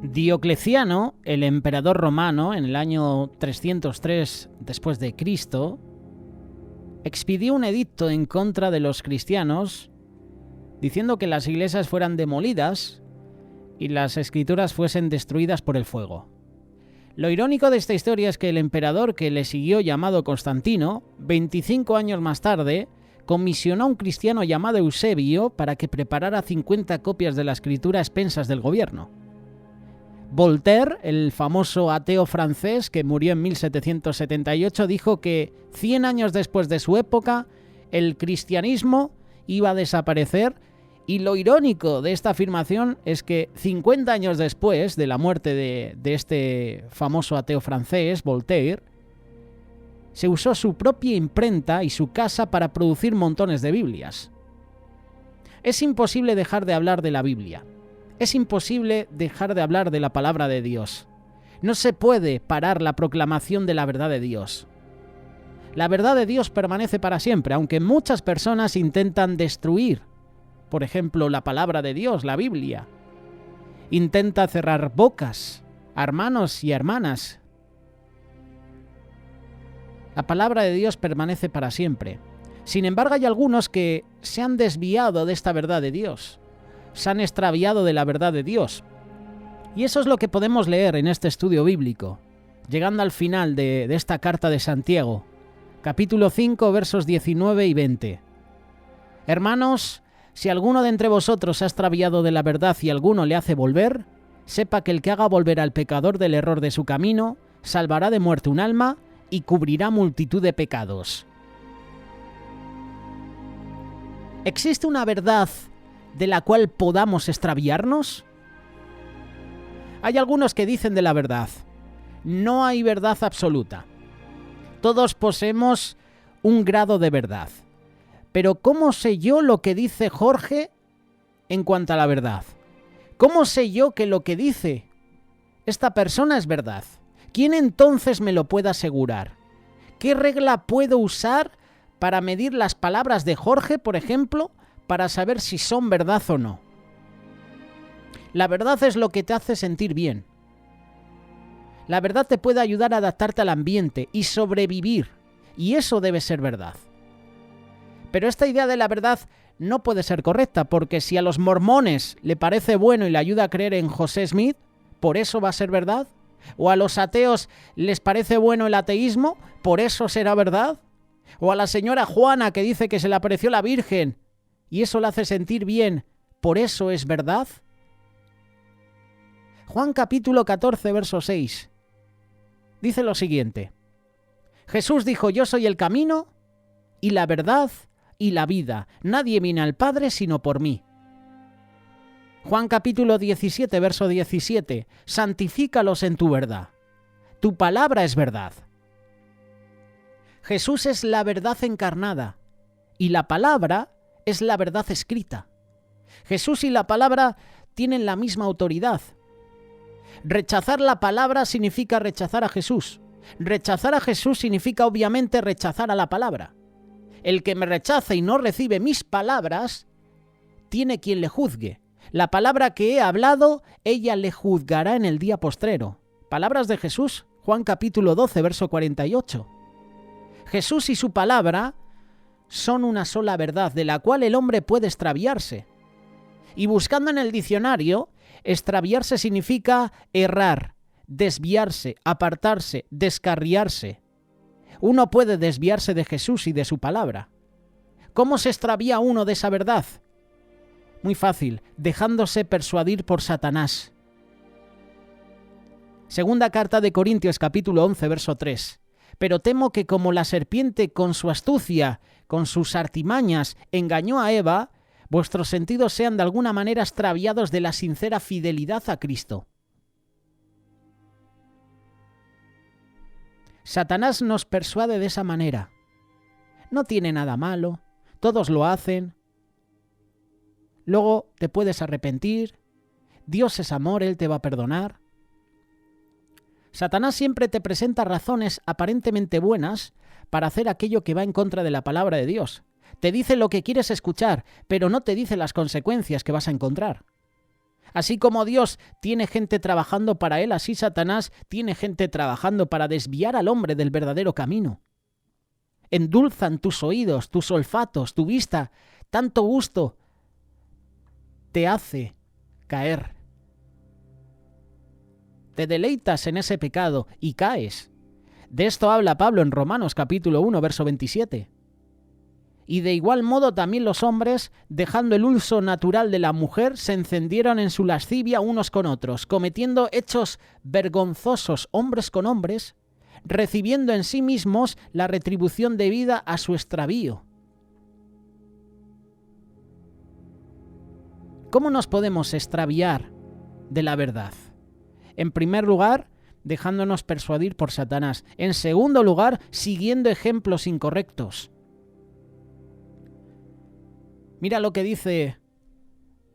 Diocleciano, el emperador romano, en el año 303 después de Cristo, expidió un edicto en contra de los cristianos, diciendo que las iglesias fueran demolidas y las escrituras fuesen destruidas por el fuego. Lo irónico de esta historia es que el emperador que le siguió, llamado Constantino, 25 años más tarde, comisionó a un cristiano llamado Eusebio para que preparara 50 copias de la escritura a expensas del gobierno. Voltaire, el famoso ateo francés que murió en 1778, dijo que 100 años después de su época, el cristianismo iba a desaparecer, y lo irónico de esta afirmación es que 50 años después de la muerte de este famoso ateo francés, Voltaire, se usó su propia imprenta y su casa para producir montones de Biblias. Es imposible dejar de hablar de la Biblia. Es imposible dejar de hablar de la palabra de Dios. No se puede parar la proclamación de la verdad de Dios. La verdad de Dios permanece para siempre, aunque muchas personas intentan destruir, por ejemplo, la palabra de Dios, la Biblia. Intenta cerrar bocas a hermanos y hermanas. La palabra de Dios permanece para siempre. Sin embargo, hay algunos que se han desviado de esta verdad de Dios. Se han extraviado de la verdad de Dios. Y eso es lo que podemos leer en este estudio bíblico, llegando al final de esta carta de Santiago, capítulo 5, versos 19 y 20. Hermanos, si alguno de entre vosotros se ha extraviado de la verdad y alguno le hace volver, sepa que el que haga volver al pecador del error de su camino, salvará de muerte un alma y cubrirá multitud de pecados. ¿Existe una verdad de la cual podamos extraviarnos? Hay algunos que dicen de la verdad: no hay verdad absoluta. Todos poseemos un grado de verdad. Pero ¿cómo sé yo lo que dice Jorge en cuanto a la verdad? ¿Cómo sé yo que lo que dice esta persona es verdad? ¿Quién entonces me lo puede asegurar? ¿Qué regla puedo usar para medir las palabras de Jorge, por ejemplo, para saber si son verdad o no? La verdad es lo que te hace sentir bien. La verdad te puede ayudar a adaptarte al ambiente y sobrevivir, y eso debe ser verdad. Pero esta idea de la verdad no puede ser correcta, porque si a los mormones le parece bueno y le ayuda a creer en José Smith, ¿por eso va a ser verdad? ¿O a los ateos les parece bueno el ateísmo? ¿Por eso será verdad? ¿O a la señora Juana que dice que se le apareció la Virgen y eso le hace sentir bien, por eso es verdad? Juan capítulo 14, verso 6, dice lo siguiente: Jesús dijo: yo soy el camino y la verdad y la vida. Nadie viene al Padre sino por mí. Juan capítulo 17, verso 17, santifícalos en tu verdad. Tu palabra es verdad. Jesús es la verdad encarnada y la palabra es la verdad escrita. Jesús y la palabra tienen la misma autoridad. Rechazar la palabra significa rechazar a Jesús. Rechazar a Jesús significa obviamente rechazar a la palabra. El que me rechaza y no recibe mis palabras, tiene quien le juzgue. La palabra que he hablado, ella le juzgará en el día postrero. Palabras de Jesús, Juan capítulo 12, verso 48. Jesús y su palabra son una sola verdad, de la cual el hombre puede extraviarse. Y buscando en el diccionario, extraviarse significa errar, desviarse, apartarse, descarriarse. Uno puede desviarse de Jesús y de su palabra. ¿Cómo se extravía uno de esa verdad? Muy fácil, dejándose persuadir por Satanás. Segunda carta de Corintios capítulo 11, verso 3. Pero temo que como la serpiente con su astucia, con sus artimañas, engañó a Eva, vuestros sentidos sean de alguna manera extraviados de la sincera fidelidad a Cristo. Satanás nos persuade de esa manera. No tiene nada malo, todos lo hacen. Luego te puedes arrepentir, Dios es amor, Él te va a perdonar. Satanás siempre te presenta razones aparentemente buenas para hacer aquello que va en contra de la palabra de Dios. Te dice lo que quieres escuchar, pero no te dice las consecuencias que vas a encontrar. Así como Dios tiene gente trabajando para él, así Satanás tiene gente trabajando para desviar al hombre del verdadero camino. Endulzan tus oídos, tus olfatos, tu vista. Tanto gusto te hace caer. Te deleitas en ese pecado y caes. De esto habla Pablo en Romanos capítulo 1, verso 27. Y de igual modo también los hombres, dejando el uso natural de la mujer, se encendieron en su lascivia unos con otros, cometiendo hechos vergonzosos hombres con hombres, recibiendo en sí mismos la retribución debida a su extravío. ¿Cómo nos podemos extraviar de la verdad? En primer lugar, dejándonos persuadir por Satanás. En segundo lugar, siguiendo ejemplos incorrectos. Mira lo que dice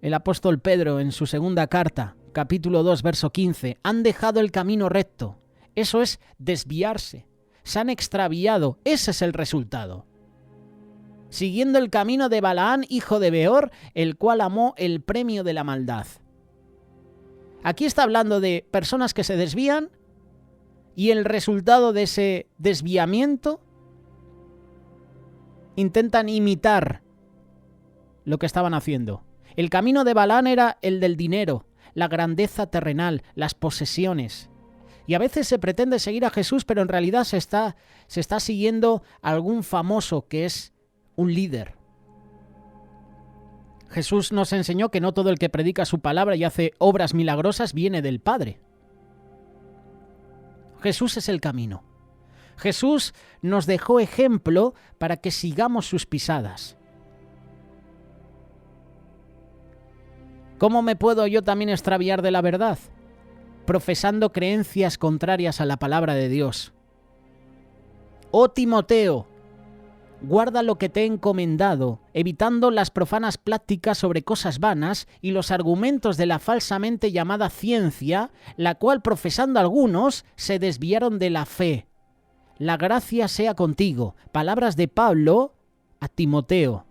el apóstol Pedro en su segunda carta, capítulo 2, verso 15. Han dejado el camino recto. Eso es desviarse. Se han extraviado. Ese es el resultado. Siguiendo el camino de Balaán, hijo de Beor, el cual amó el premio de la maldad. Aquí está hablando de personas que se desvían y el resultado de ese desviamiento intentan imitar lo que estaban haciendo. El camino de Balaán era el del dinero, la grandeza terrenal, las posesiones. Y a veces se pretende seguir a Jesús, pero en realidad se está siguiendo a algún famoso que es un líder. Jesús nos enseñó que no todo el que predica su palabra y hace obras milagrosas viene del Padre. Jesús es el camino. Jesús nos dejó ejemplo para que sigamos sus pisadas. ¿Cómo me puedo yo también extraviar de la verdad? Profesando creencias contrarias a la palabra de Dios. Oh Timoteo, guarda lo que te he encomendado, evitando las profanas pláticas sobre cosas vanas y los argumentos de la falsamente llamada ciencia, la cual profesando algunos se desviaron de la fe. La gracia sea contigo. Palabras de Pablo a Timoteo.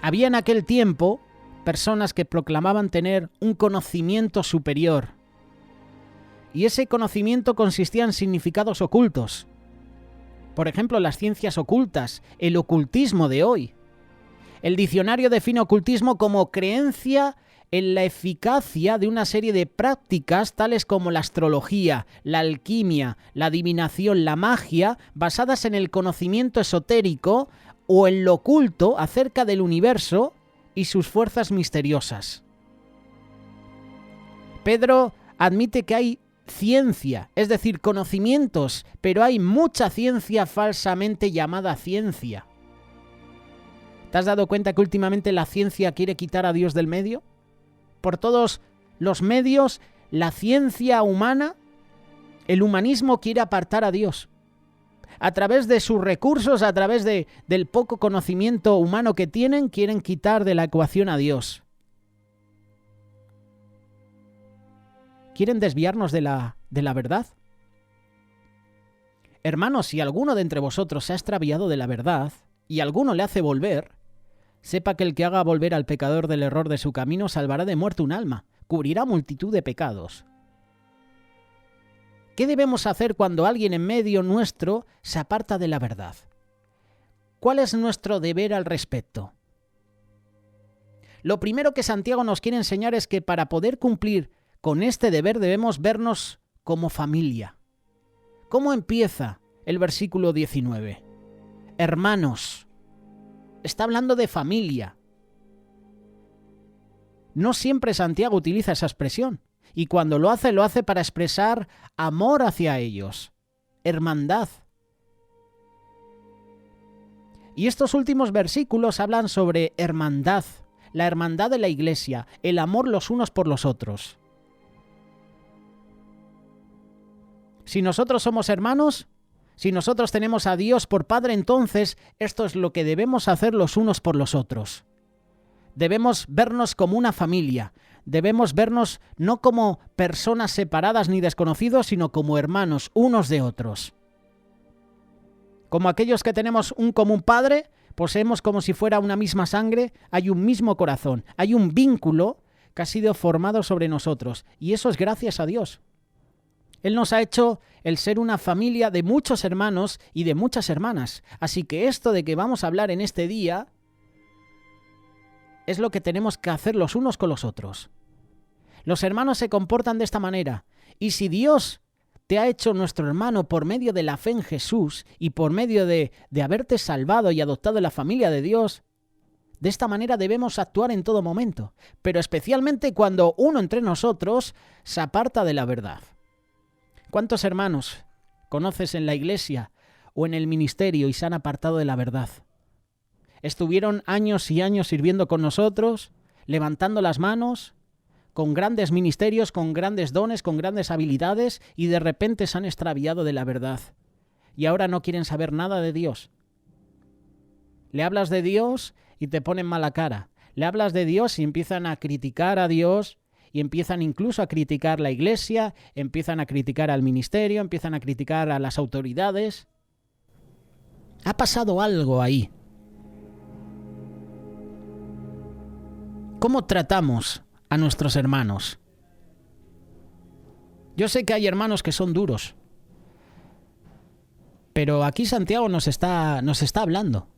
Había en aquel tiempo personas que proclamaban tener un conocimiento superior. Y ese conocimiento consistía en significados ocultos. Por ejemplo, las ciencias ocultas, el ocultismo de hoy. El diccionario define ocultismo como creencia en la eficacia de una serie de prácticas tales como la astrología, la alquimia, la adivinación, la magia, basadas en el conocimiento esotérico o en lo oculto acerca del universo y sus fuerzas misteriosas. Pedro admite que hay ciencia, es decir, conocimientos, pero hay mucha ciencia falsamente llamada ciencia. ¿Te has dado cuenta que últimamente la ciencia quiere quitar a Dios del medio? Por todos los medios, la ciencia humana, el humanismo quiere apartar a Dios. A través de sus recursos, a través del poco conocimiento humano que tienen, quieren quitar de la ecuación a Dios. ¿Quieren desviarnos de la verdad? Hermanos, si alguno de entre vosotros se ha extraviado de la verdad y alguno le hace volver, sepa que el que haga volver al pecador del error de su camino salvará de muerte un alma, cubrirá multitud de pecados. ¿Qué debemos hacer cuando alguien en medio nuestro se aparta de la verdad? ¿Cuál es nuestro deber al respecto? Lo primero que Santiago nos quiere enseñar es que para poder cumplir con este deber debemos vernos como familia. ¿Cómo empieza el versículo 19? Hermanos. Está hablando de familia. No siempre Santiago utiliza esa expresión. Y cuando lo hace para expresar amor hacia ellos, hermandad. Y estos últimos versículos hablan sobre hermandad, la hermandad de la iglesia, el amor los unos por los otros. Si nosotros somos hermanos, si nosotros tenemos a Dios por Padre, entonces esto es lo que debemos hacer los unos por los otros. Debemos vernos como una familia. Debemos vernos no como personas separadas ni desconocidos, sino como hermanos unos de otros. Como aquellos que tenemos un común Padre, poseemos como si fuera una misma sangre, hay un mismo corazón, hay un vínculo que ha sido formado sobre nosotros, y eso es gracias a Dios. Él nos ha hecho el ser una familia de muchos hermanos y de muchas hermanas, así que esto de que vamos a hablar en este día es lo que tenemos que hacer los unos con los otros. Los hermanos se comportan de esta manera, y si Dios te ha hecho nuestro hermano por medio de la fe en Jesús y por medio de haberte salvado y adoptado en la familia de Dios, de esta manera debemos actuar en todo momento, pero especialmente cuando uno entre nosotros se aparta de la verdad. ¿Cuántos hermanos conoces en la iglesia o en el ministerio y se han apartado de la verdad? Estuvieron años y años sirviendo con nosotros, levantando las manos, con grandes ministerios, con grandes dones, con grandes habilidades, y de repente se han extraviado de la verdad. Y ahora no quieren saber nada de Dios. Le hablas de Dios y te ponen mala cara. Le hablas de Dios y empiezan a criticar a Dios, y empiezan incluso a criticar la iglesia, empiezan a criticar al ministerio, empiezan a criticar a las autoridades. Ha pasado algo ahí. ¿Cómo tratamos a nuestros hermanos? Yo sé que hay hermanos que son duros, pero aquí Santiago nos está hablando.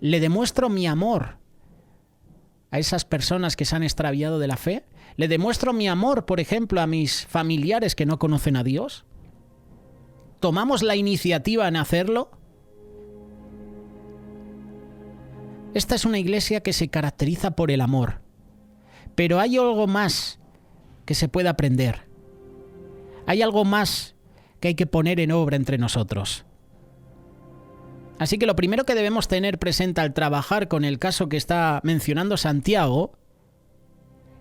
¿Le demuestro mi amor a esas personas que se han extraviado de la fe? ¿Le demuestro mi amor, por ejemplo, a mis familiares que no conocen a Dios? ¿Tomamos la iniciativa en hacerlo? Esta es una iglesia que se caracteriza por el amor, pero hay algo más que se puede aprender. Hay algo más que hay que poner en obra entre nosotros. Así que lo primero que debemos tener presente al trabajar con el caso que está mencionando Santiago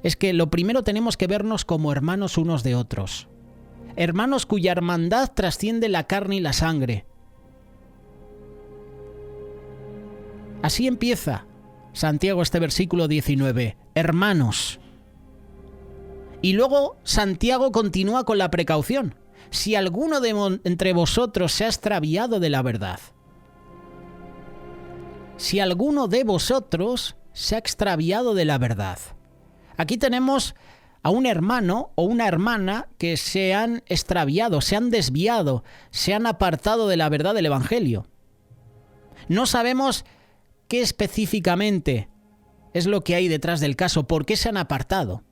es que lo primero tenemos que vernos como hermanos unos de otros. Hermanos cuya hermandad trasciende la carne y la sangre. Así empieza Santiago este versículo 19. Hermanos. Y luego Santiago continúa con la precaución. Si alguno entre vosotros se ha extraviado de la verdad. Si alguno de vosotros se ha extraviado de la verdad. Aquí tenemos a un hermano o una hermana que se han extraviado, se han desviado, se han apartado de la verdad del Evangelio. No sabemos qué específicamente es lo que hay detrás del caso, por qué se han apartado.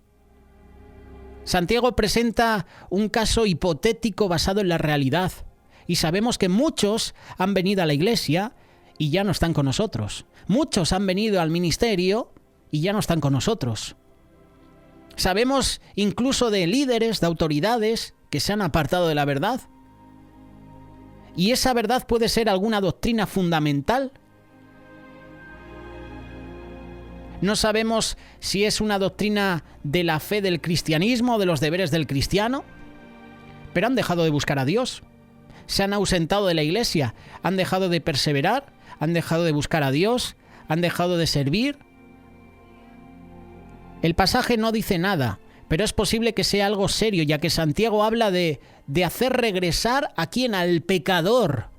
Santiago presenta un caso hipotético basado en la realidad, y sabemos que muchos han venido a la iglesia y ya no están con nosotros. Muchos han venido al ministerio y ya no están con nosotros. Sabemos incluso de líderes, de autoridades que se han apartado de la verdad. Y esa verdad puede ser alguna doctrina fundamental. No sabemos si es una doctrina de la fe del cristianismo o de los deberes del cristiano, pero han dejado de buscar a Dios. Se han ausentado de la iglesia, han dejado de perseverar, han dejado de buscar a Dios, han dejado de servir. El pasaje no dice nada, pero es posible que sea algo serio, ya que Santiago habla de hacer regresar a quién, al pecador.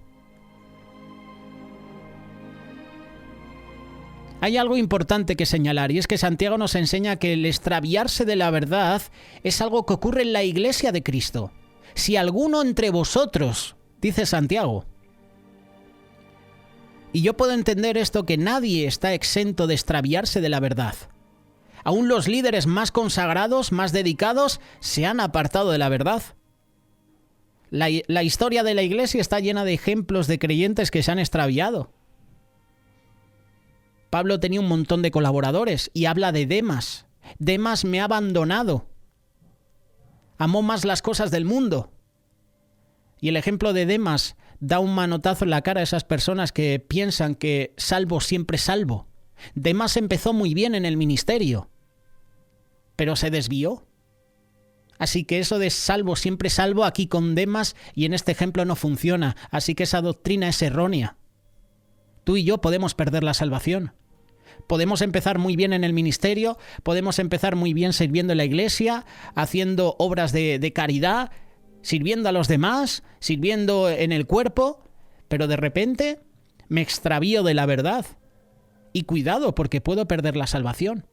Hay algo importante que señalar, y es que Santiago nos enseña que el extraviarse de la verdad es algo que ocurre en la iglesia de Cristo. Si alguno entre vosotros, dice Santiago. Y yo puedo entender esto, que nadie está exento de extraviarse de la verdad. Aún los líderes más consagrados, más dedicados, se han apartado de la verdad. La historia de la iglesia está llena de ejemplos de creyentes que se han extraviado. Pablo tenía un montón de colaboradores y habla de Demas. Demas me ha abandonado. Amó más las cosas del mundo. Y el ejemplo de Demas da un manotazo en la cara a esas personas que piensan que salvo siempre salvo. Demas empezó muy bien en el ministerio, pero se desvió. Así que eso de salvo siempre salvo aquí con Demas y en este ejemplo no funciona. Así que esa doctrina es errónea. Tú y yo podemos perder la salvación. Podemos empezar muy bien en el ministerio, podemos empezar muy bien sirviendo en la iglesia, haciendo obras de caridad, sirviendo a los demás, sirviendo en el cuerpo, pero de repente me extravío de la verdad. Y cuidado, porque puedo perder la salvación.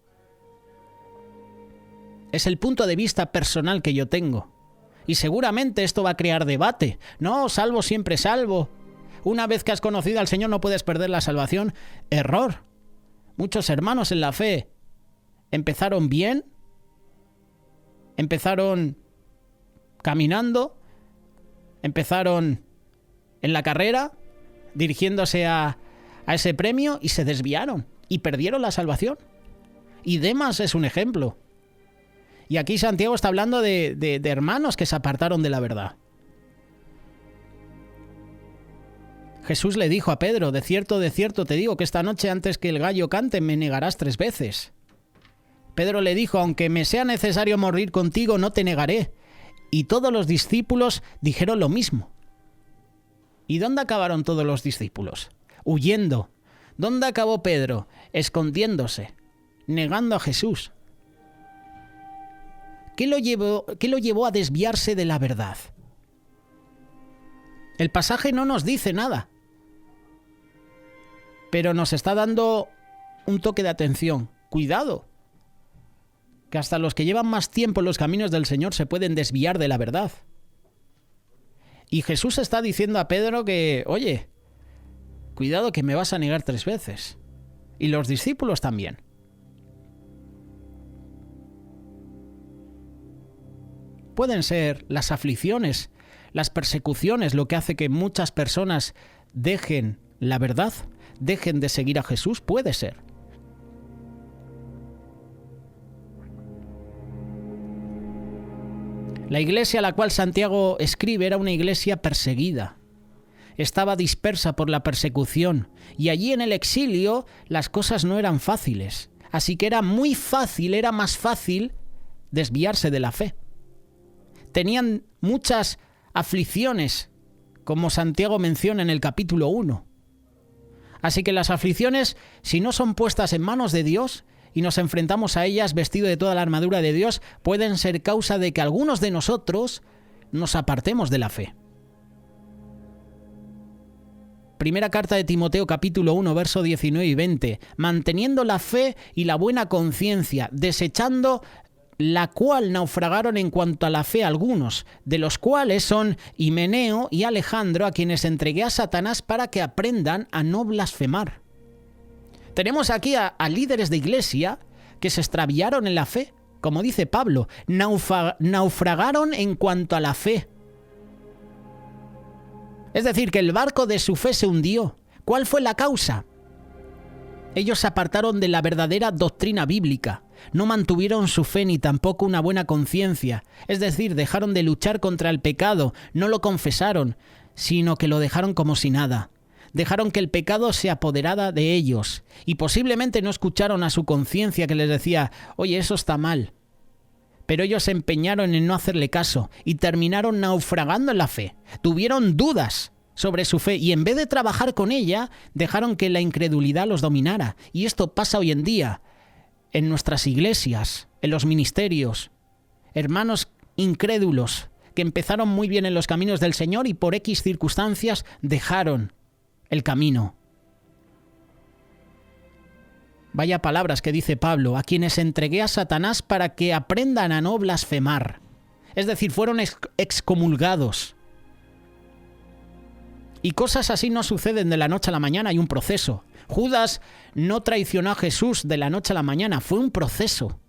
Es el punto de vista personal que yo tengo. Y seguramente esto va a crear debate. No, salvo siempre salvo. Una vez que has conocido al Señor no puedes perder la salvación. Error. Muchos hermanos en la fe empezaron bien, empezaron caminando, empezaron en la carrera, dirigiéndose a ese premio y se desviaron y perdieron la salvación. Y Demas es un ejemplo. Y aquí Santiago está hablando de hermanos que se apartaron de la verdad. Jesús le dijo a Pedro, de cierto te digo que esta noche antes que el gallo cante me negarás 3 veces. Pedro le dijo, aunque me sea necesario morir contigo, no te negaré. Y todos los discípulos dijeron lo mismo. ¿Y dónde acabaron todos los discípulos? Huyendo. ¿Dónde acabó Pedro? Escondiéndose, negando a Jesús. ¿Qué lo llevó a desviarse de la verdad? El pasaje no nos dice nada, pero nos está dando un toque de atención. Cuidado, que hasta los que llevan más tiempo en los caminos del Señor se pueden desviar de la verdad. Y Jesús está diciendo a Pedro que, oye, cuidado que me vas a negar 3 veces. Y los discípulos también. Pueden ser las aflicciones, las persecuciones, lo que hace que muchas personas dejen la verdad, dejen de seguir a Jesús. Puede ser. La iglesia a la cual Santiago escribe era una iglesia perseguida. Estaba dispersa por la persecución y allí en el exilio las cosas no eran fáciles. Así que era más fácil desviarse de la fe. Tenían muchas aflicciones, como Santiago menciona en el capítulo 1. Así que las aflicciones, si no son puestas en manos de Dios y nos enfrentamos a ellas vestido de toda la armadura de Dios, pueden ser causa de que algunos de nosotros nos apartemos de la fe. Primera carta de Timoteo, capítulo 1, verso 19 y 20. Manteniendo la fe y la buena conciencia, desechando la cual naufragaron en cuanto a la fe algunos, de los cuales son Himeneo y Alejandro, a quienes entregué a Satanás para que aprendan a no blasfemar. Tenemos aquí a líderes de iglesia que se extraviaron en la fe, como dice Pablo, naufragaron en cuanto a la fe. Es decir, que el barco de su fe se hundió. ¿Cuál fue la causa? Ellos se apartaron de la verdadera doctrina bíblica. No mantuvieron su fe ni tampoco una buena conciencia. Es decir, dejaron de luchar contra el pecado. No lo confesaron, sino que lo dejaron como si nada. Dejaron que el pecado se apoderara de ellos. Y posiblemente no escucharon a su conciencia que les decía, oye, eso está mal. Pero ellos se empeñaron en no hacerle caso y terminaron naufragando en la fe. Tuvieron dudas sobre su fe y en vez de trabajar con ella, dejaron que la incredulidad los dominara. Y esto pasa hoy en día en nuestras iglesias, en los ministerios. Hermanos incrédulos que empezaron muy bien en los caminos del Señor y por X circunstancias dejaron el camino. Vaya palabras que dice Pablo, a quienes entregué a Satanás para que aprendan a no blasfemar. Es decir, fueron excomulgados. Y cosas así no suceden de la noche a la mañana, hay un proceso. Judas no traicionó a Jesús de la noche a la mañana, fue un proceso.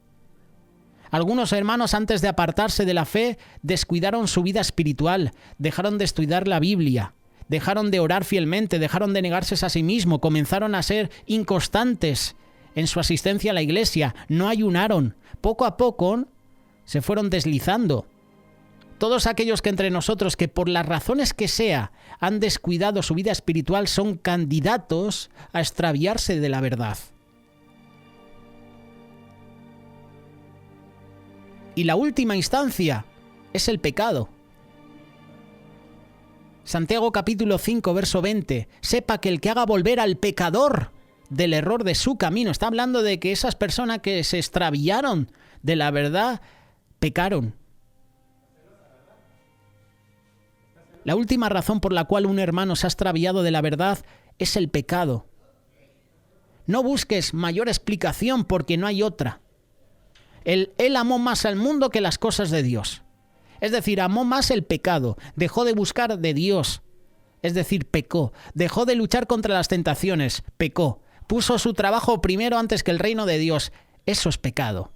Algunos hermanos, antes de apartarse de la fe, descuidaron su vida espiritual, dejaron de estudiar la Biblia, dejaron de orar fielmente, dejaron de negarse a sí mismos, comenzaron a ser inconstantes en su asistencia a la iglesia, no ayunaron. Poco a poco se fueron deslizando. Todos aquellos que entre nosotros que por las razones que sea han descuidado su vida espiritual son candidatos a extraviarse de la verdad. Y la última instancia es el pecado. Santiago capítulo 5, verso 20. Sepa que el que haga volver al pecador del error de su camino. Está hablando de que esas personas que se extraviaron de la verdad, pecaron. La última razón por la cual un hermano se ha extraviado de la verdad es el pecado. No busques mayor explicación porque no hay otra. Él amó más al mundo que las cosas de Dios. Es decir, amó más el pecado, dejó de buscar de Dios. Es decir, pecó, dejó de luchar contra las tentaciones, pecó. Puso su trabajo primero antes que el reino de Dios. Eso es pecado.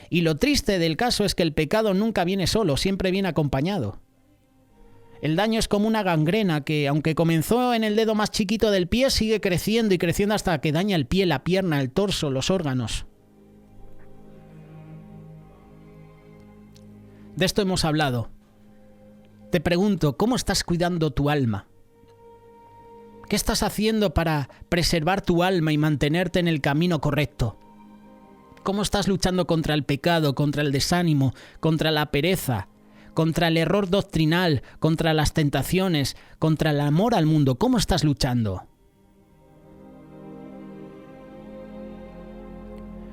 Y lo triste del caso es que el pecado nunca viene solo, siempre viene acompañado. El daño es como una gangrena que, aunque comenzó en el dedo más chiquito del pie, sigue creciendo y creciendo hasta que daña el pie, la pierna, el torso, los órganos. De esto hemos hablado. Te pregunto, ¿cómo estás cuidando tu alma? ¿Qué estás haciendo para preservar tu alma y mantenerte en el camino correcto? ¿Cómo estás luchando contra el pecado, contra el desánimo, contra la pereza, contra el error doctrinal, contra las tentaciones, contra el amor al mundo? ¿Cómo estás luchando?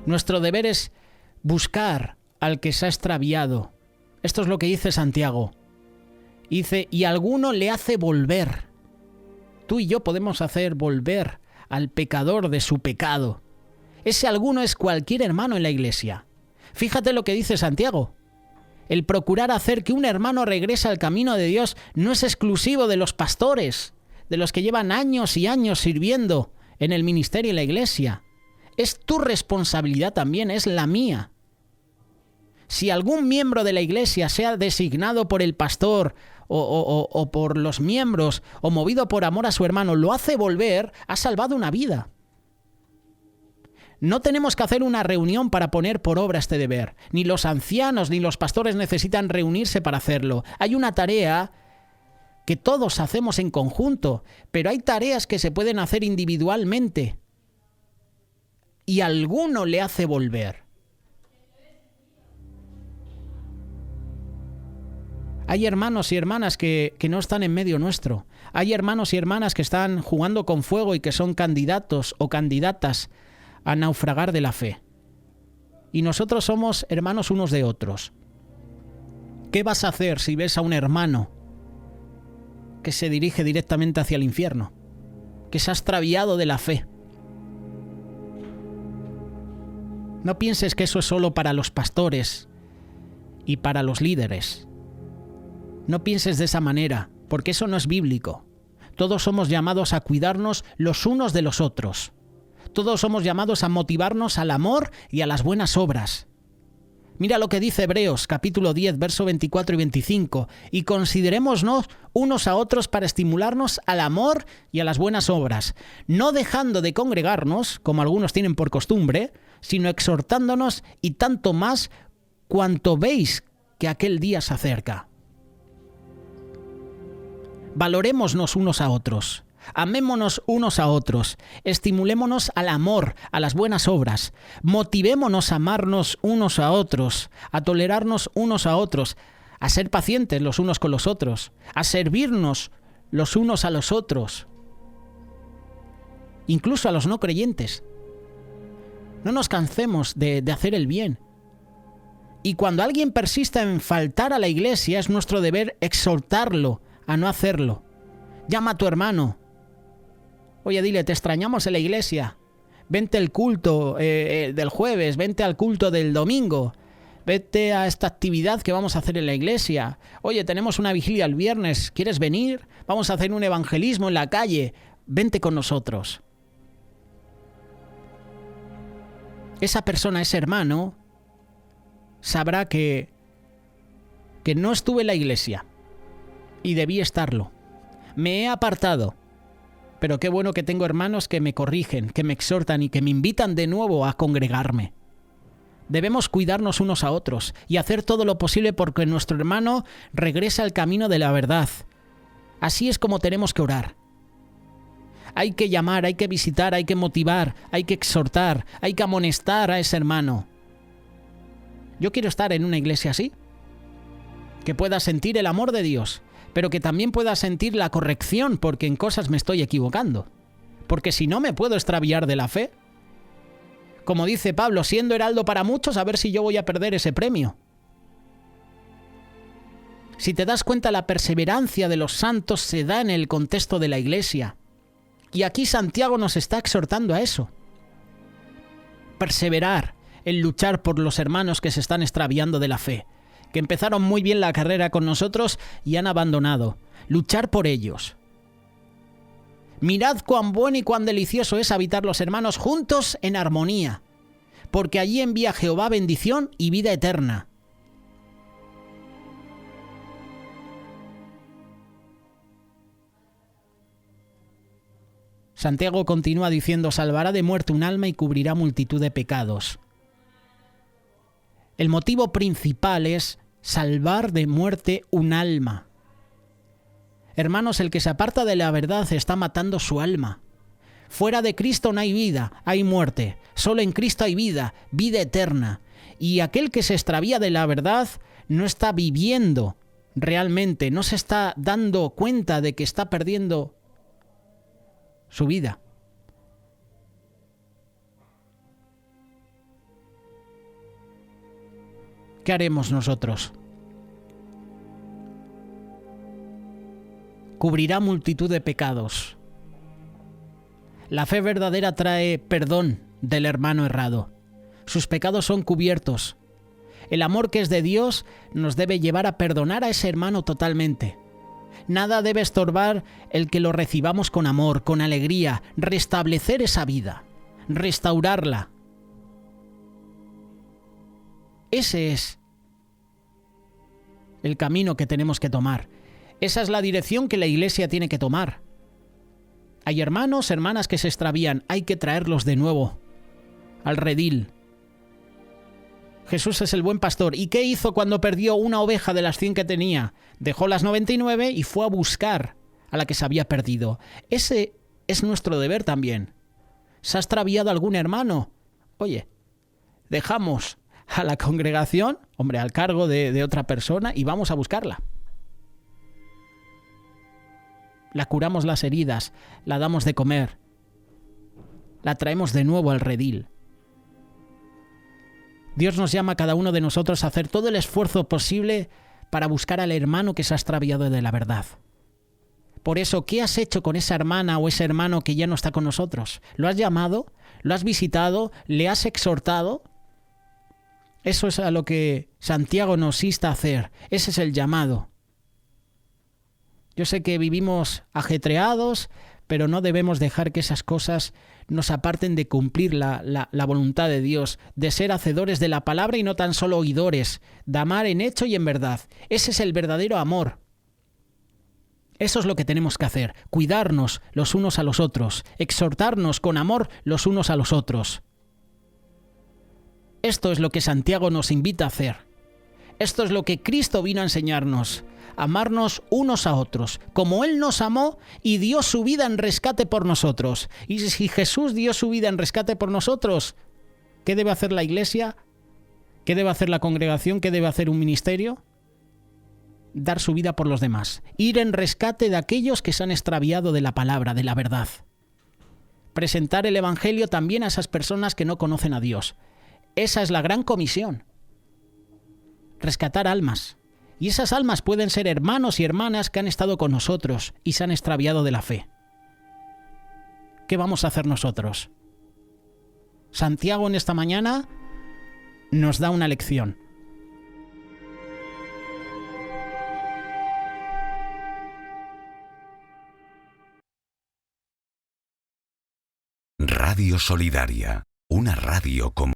Nuestro deber es buscar al que se ha extraviado. Esto es lo que dice Santiago. Dice, y alguno le hace volver. Tú y yo podemos hacer volver al pecador de su pecado. Ese alguno es cualquier hermano en la iglesia. Fíjate lo que dice Santiago. El procurar hacer que un hermano regrese al camino de Dios no es exclusivo de los pastores, de los que llevan años y años sirviendo en el ministerio y la iglesia. Es tu responsabilidad también, es la mía. Si algún miembro de la iglesia sea designado por el pastor o por los miembros o movido por amor a su hermano, lo hace volver, ha salvado una vida. No tenemos que hacer una reunión para poner por obra este deber. Ni los ancianos ni los pastores necesitan reunirse para hacerlo. Hay una tarea que todos hacemos en conjunto, pero hay tareas que se pueden hacer individualmente. Y alguno le hace volver. Hay hermanos y hermanas que no están en medio nuestro. Hay hermanos y hermanas que están jugando con fuego y que son candidatos o candidatas a naufragar de la fe. Y nosotros somos hermanos unos de otros. ¿Qué vas a hacer si ves a un hermano que se dirige directamente hacia el infierno? Que se ha extraviado de la fe. No pienses que eso es solo para los pastores y para los líderes. No pienses de esa manera, porque eso no es bíblico. Todos somos llamados a cuidarnos los unos de los otros. Todos somos llamados a motivarnos al amor y a las buenas obras. Mira lo que dice Hebreos, capítulo 10, verso 24 y 25. Y considerémonos unos a otros para estimularnos al amor y a las buenas obras, no dejando de congregarnos, como algunos tienen por costumbre, sino exhortándonos, y tanto más cuanto veis que aquel día se acerca. Valorémonos unos a otros, amémonos unos a otros, estimulémonos al amor, a las buenas obras, motivémonos a amarnos unos a otros, a tolerarnos unos a otros, a ser pacientes los unos con los otros, a servirnos los unos a los otros, incluso a los no creyentes. No nos cansemos de hacer el bien. Y cuando alguien persista en faltar a la iglesia, es nuestro deber exhortarlo a no hacerlo. Llama a tu hermano. Oye, dile, te extrañamos en la iglesia. Vente al culto del jueves, vente al culto del domingo. Vete a esta actividad que vamos a hacer en la iglesia. Oye, tenemos una vigilia el viernes. ¿Quieres venir? Vamos a hacer un evangelismo en la calle. Vente con nosotros. Esa persona, ese hermano, sabrá que no estuve en la iglesia y debí estarlo. Me he apartado, pero qué bueno que tengo hermanos que me corrigen, que me exhortan y que me invitan de nuevo a congregarme. Debemos cuidarnos unos a otros y hacer todo lo posible porque nuestro hermano regrese al camino de la verdad. Así es como tenemos que orar. Hay que llamar, hay que visitar, hay que motivar, hay que exhortar, hay que amonestar a ese hermano. Yo quiero estar en una iglesia así, que pueda sentir el amor de Dios, pero que también pueda sentir la corrección porque en cosas me estoy equivocando. Porque si no me puedo extraviar de la fe. Como dice Pablo, siendo heraldo para muchos, a ver si yo voy a perder ese premio. Si te das cuenta, la perseverancia de los santos se da en el contexto de la Iglesia. Y aquí Santiago nos está exhortando a eso. Perseverar en luchar por los hermanos que se están extraviando de la fe, que empezaron muy bien la carrera con nosotros y han abandonado. Luchar por ellos. Mirad cuán bueno y cuán delicioso es habitar los hermanos juntos en armonía, porque allí envía Jehová bendición y vida eterna. Santiago continúa diciendo: salvará de muerte un alma y cubrirá multitud de pecados. El motivo principal es salvar de muerte un alma. Hermanos, el que se aparta de la verdad está matando su alma. Fuera de Cristo no hay vida, hay muerte. Solo en Cristo hay vida, vida eterna. Y aquel que se extravía de la verdad no está viviendo realmente, no se está dando cuenta de que está perdiendo su vida. ¿Qué haremos nosotros? Cubrirá multitud de pecados. La fe verdadera trae perdón del hermano errado. Sus pecados son cubiertos. El amor que es de Dios nos debe llevar a perdonar a ese hermano totalmente. Nada debe estorbar el que lo recibamos con amor, con alegría, restablecer esa vida, restaurarla. Ese es el camino que tenemos que tomar. Esa es la dirección que la Iglesia tiene que tomar. Hay hermanos, hermanas que se extravían, hay que traerlos de nuevo al redil. Jesús es el buen pastor. ¿Y qué hizo cuando perdió una oveja de las 100 que tenía? Dejó las 99 y fue a buscar a la que se había perdido. Ese es nuestro deber también. ¿Se ha extraviado algún hermano? Oye, dejamos a la congregación, al cargo de otra persona, y vamos a buscarla. La curamos las heridas, la damos de comer, la traemos de nuevo al redil. Dios nos llama a cada uno de nosotros a hacer todo el esfuerzo posible para buscar al hermano que se ha extraviado de la verdad. Por eso, ¿qué has hecho con esa hermana o ese hermano que ya no está con nosotros? ¿Lo has llamado? ¿Lo has visitado? ¿Le has exhortado? Eso es a lo que Santiago nos insta a hacer. Ese es el llamado. Yo sé que vivimos ajetreados, pero no debemos dejar que esas cosas nos aparten de cumplir la voluntad de Dios, de ser hacedores de la palabra y no tan solo oidores, de amar en hecho y en verdad. Ese es el verdadero amor. Eso es lo que tenemos que hacer, cuidarnos los unos a los otros, exhortarnos con amor los unos a los otros. Esto es lo que Santiago nos invita a hacer. Esto es lo que Cristo vino a enseñarnos, amarnos unos a otros, como Él nos amó y dio su vida en rescate por nosotros. Y si Jesús dio su vida en rescate por nosotros, ¿qué debe hacer la Iglesia? ¿Qué debe hacer la congregación? ¿Qué debe hacer un ministerio? Dar su vida por los demás, ir en rescate de aquellos que se han extraviado de la palabra, de la verdad. Presentar el Evangelio también a esas personas que no conocen a Dios. Esa es la gran comisión. Rescatar almas. Y esas almas pueden ser hermanos y hermanas que han estado con nosotros y se han extraviado de la fe. ¿Qué vamos a hacer nosotros? Santiago en esta mañana nos da una lección. Radio Solidaria, una radio como